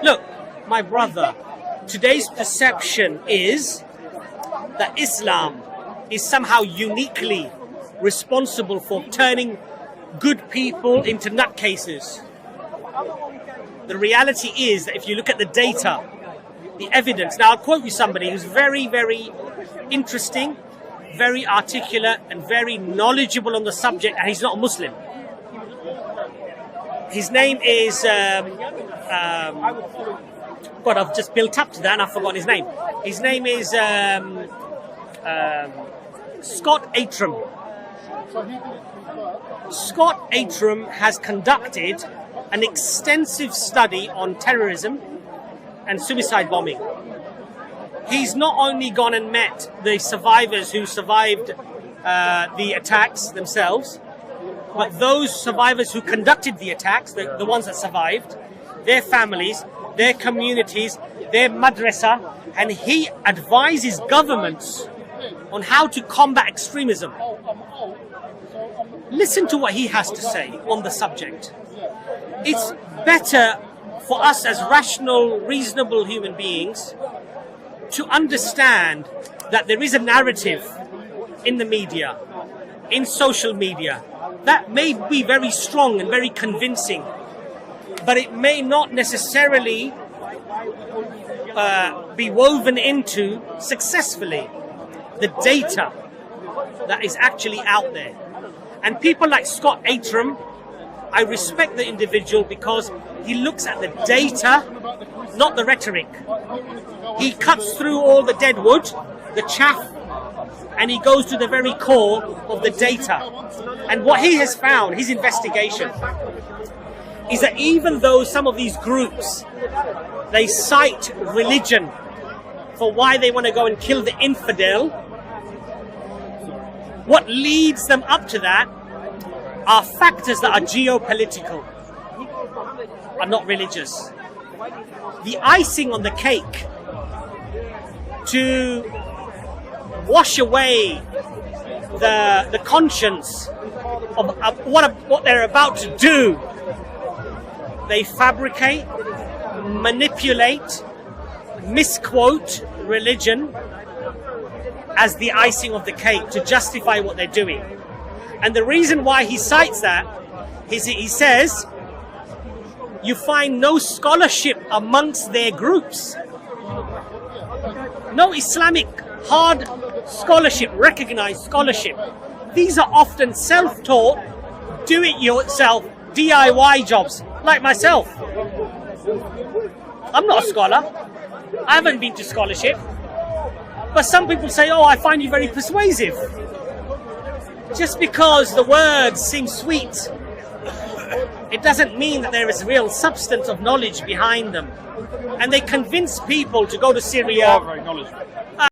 Look, my brother, today's perception is that Islam is somehow uniquely responsible for turning good people into nutcases. The reality is that if you look at the data, the evidence, now I'll quote you somebody who's very, very interesting, very articulate and very knowledgeable on the subject, and he's not a Muslim. His name is, God, I've just built up to that and I've forgotten his name. His name is Scott Atram. Scott Atram has conducted an extensive study on terrorism and suicide bombing. He's not only gone and met the survivors who survived the attacks themselves, but those survivors who conducted the attacks, the ones that survived, their families, their communities, their madrasa, and he advises governments on how to combat extremism. Listen to what he has to say on the subject. It's better for us as rational, reasonable human beings to understand that there is a narrative in the media, in social media, that may be very strong and very convincing, but it may not necessarily be woven into successfully the data that is actually out there. And people like Scott Atram, I respect the individual because he looks at the data, not the rhetoric. He cuts through all the dead wood, the chaff, and he goes to the very core of the data. And what he has found, his investigation, is that even though some of these groups, they cite religion for why they want to go and kill the infidel, what leads them up to that are factors that are geopolitical, are not religious. The icing on the cake to wash away the conscience of what they're about to do, they fabricate, manipulate, misquote religion as the icing of the cake to justify what they're doing. And the reason why he cites that is he says you find no scholarship amongst their groups. No Islamic hard scholarship, recognized scholarship. These are often self-taught, do-it-yourself, DIY jobs, like myself. I'm not a scholar. I haven't been to scholarship. But some people say, oh, I find you very persuasive. Just because the words seem sweet, it doesn't mean that there is real substance of knowledge behind them. And they convince people to go to Syria.